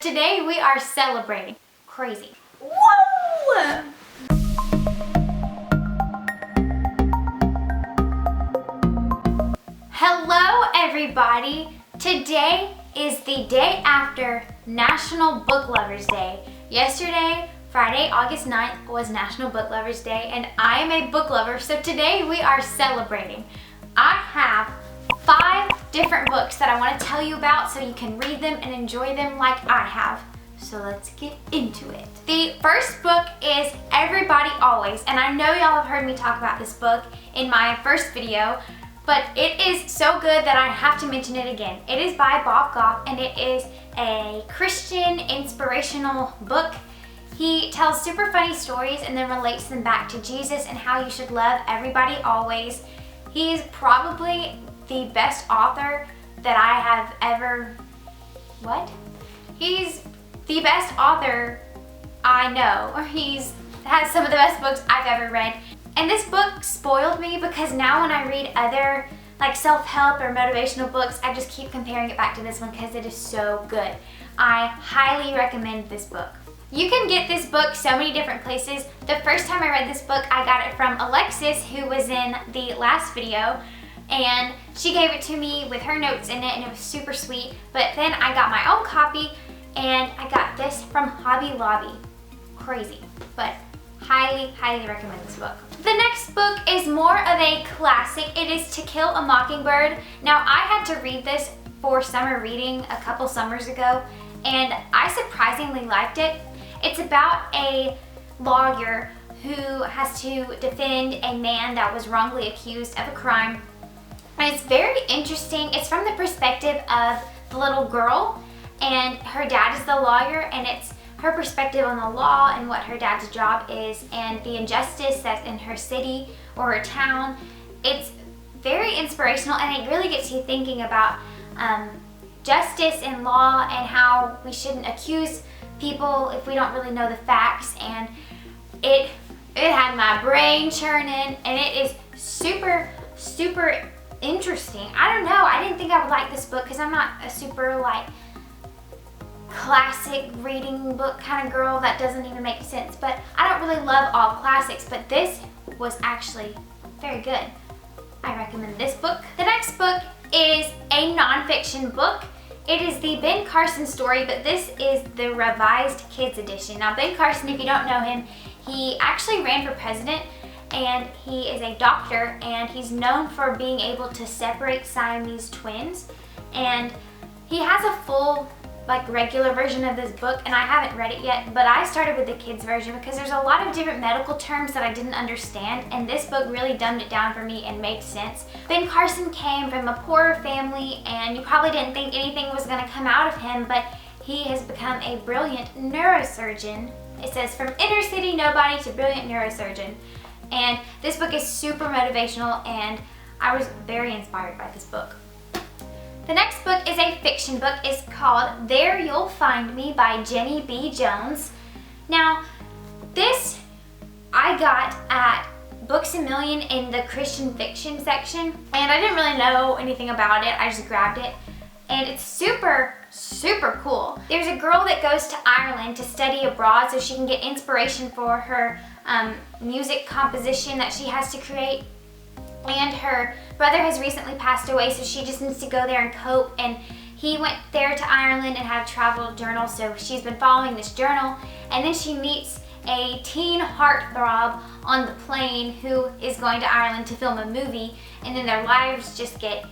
Today we are celebrating. Crazy. Whoa! Hello everybody! Today is the day after National Book Lovers Day. Yesterday, Friday, August 9th, was National Book Lovers Day, and I am a book lover, so today we are celebrating. I have 5 different books that I want to tell you about so you can read them and enjoy them like I have. So let's get into it. The first book is Everybody Always, and I know y'all have heard me talk about this book in my first video, but it is so good that I have to mention it again. It is by Bob Goff, and it is a Christian inspirational book. He tells super funny stories and then relates them back to Jesus and how you should love everybody always. He's probably the best author that I have ever... He's the best author I know. He's has some of the best books I've ever read. And this book spoiled me because now when I read other like self-help or motivational books, I just keep comparing it back to this one because it is so good. I highly recommend this book. You can get this book so many different places. The first time I read this book, I got it from Alexis, who was in the last video, and she gave it to me with her notes in it, and it was super sweet. But then I got my own copy, and I got this from Hobby Lobby. Crazy, but highly, highly recommend this book. The next book is more of a classic. It is To Kill a Mockingbird. Now, I had to read this for summer reading a couple summers ago, and I surprisingly liked it. It's about a lawyer who has to defend a man that was wrongly accused of a crime. And it's very interesting. It's from the perspective of the little girl, and her dad is the lawyer, and it's her perspective on the law and what her dad's job is and the injustice that's in her city or her town. It's very inspirational, and it really gets you thinking about justice and law and how we shouldn't accuse people if we don't really know the facts. And it had my brain churning, and it is super, super interesting. I don't know, I didn't think I would like this book because I'm not a super like classic reading book kind of girl. That doesn't even make sense, but I don't really love all classics, but this was actually very good. I recommend this book. The next book is a nonfiction book. It is the Ben Carson story, but this is the revised kids edition. Now, Ben Carson, if you don't know him, he actually ran for president, and he is a doctor, and he's known for being able to separate Siamese twins. And he has a full like regular version of this book, and I haven't read it yet, but I started with the kids version because there's a lot of different medical terms that I didn't understand, and this book really dumbed it down for me and made sense. Ben Carson came from a poorer family, and you probably didn't think anything was going to come out of him, but he has become a brilliant neurosurgeon. It says from inner city nobody to brilliant neurosurgeon. And this book is super motivational, and I was very inspired by this book. The next book is a fiction book. It's called There You'll Find Me by Jenny B. Jones. Now, this I got at Books A Million in the Christian fiction section, and I didn't really know anything about it. I just grabbed it, and it's super, super cool. There's a girl that goes to Ireland to study abroad so she can get inspiration for her music composition that she has to create. And her brother has recently passed away, so she just needs to go there and cope. And he went there to Ireland and had a travel journal, so she's been following this journal. And then she meets a teen heartthrob on the plane who is going to Ireland to film a movie. And then their lives just get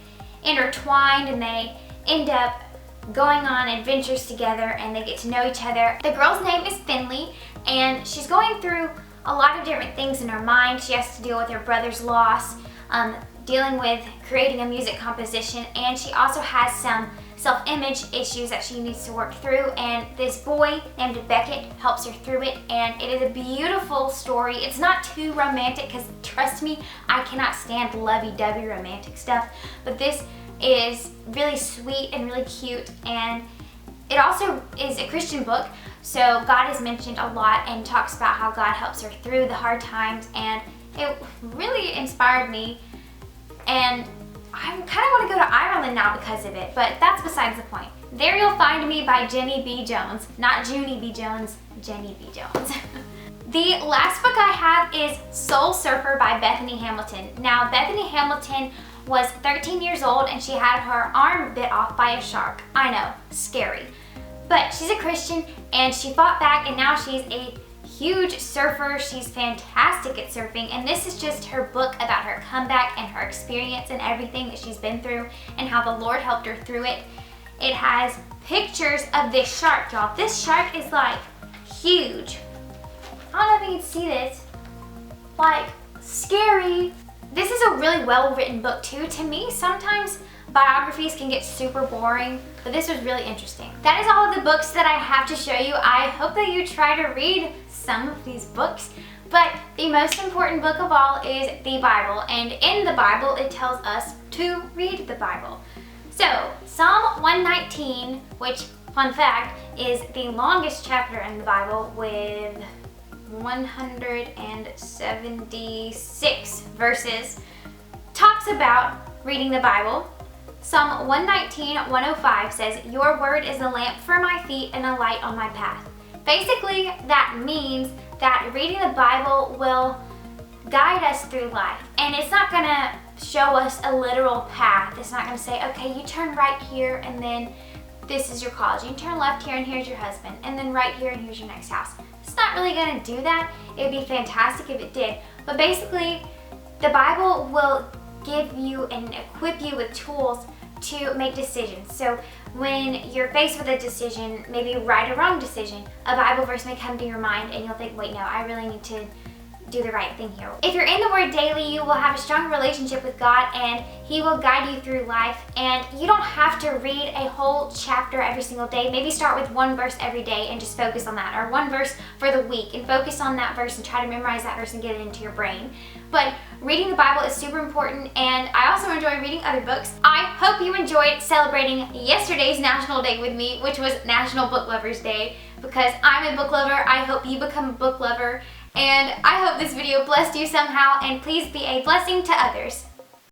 intertwined, and they end up going on adventures together, and they get to know each other. The girl's name is Finley, and she's going through a lot of different things in her mind. She has to deal with her brother's loss, dealing with creating a music composition, and she also has some self-image issues that she needs to work through, and this boy named Beckett helps her through it, and it is a beautiful story. It's not too romantic because, trust me, I cannot stand lovey-dovey romantic stuff, but this is really sweet and really cute, and it also is a Christian book, so God is mentioned a lot and talks about how God helps her through the hard times, and it really inspired me, and I kind of want to go to Ireland now because of it, but that's besides the point. There You'll Find Me by Jenny B. Jones. Not Junie B. Jones, Jenny B. Jones. The last book I have is Soul Surfer by Bethany Hamilton. Now, Bethany Hamilton was 13 years old and she had her arm bit off by a shark. I know, scary. But she's a Christian and she fought back, and now she's a huge surfer. She's fantastic at surfing, and this is just her book about her comeback and her experience and everything that she's been through and how the Lord helped her through it. It has pictures of this shark, y'all. This shark is like huge. I don't know if you can see this. Like, scary. This is a really well-written book too. To me, sometimes biographies can get super boring, but this was really interesting. That is all of the books that I have to show you. I hope that you try to read some of these books, but the most important book of all is the Bible, and in the Bible it tells us to read the Bible. So, Psalm 119, which, fun fact, is the longest chapter in the Bible with 176 verses, talks about reading the Bible. Psalm 119:105 says, "Your word is a lamp for my feet and a light on my path." Basically, that means that reading the Bible will guide us through life, and it's not gonna show us a literal path. It's not gonna say, okay, you turn right here and then this is your college. You turn left here and here's your husband, and then right here and here's your next house. It's not really gonna do that. It would be fantastic if it did. But basically, the Bible will give you and equip you with tools to make decisions. So when you're faced with a decision, maybe right or wrong decision, a Bible verse may come to your mind and you'll think, wait, no, I really need to do the right thing here. If you're in the Word daily, you will have a strong relationship with God and He will guide you through life. And you don't have to read a whole chapter every single day. Maybe start with one verse every day and just focus on that, or one verse for the week and focus on that verse and try to memorize that verse and get it into your brain. But reading the Bible is super important, and I also enjoy reading other books. I hope you enjoyed celebrating yesterday's National Day with me, which was National Book Lovers Day, because I'm a book lover. I hope you become a book lover. And I hope this video blessed you somehow, and please be a blessing to others.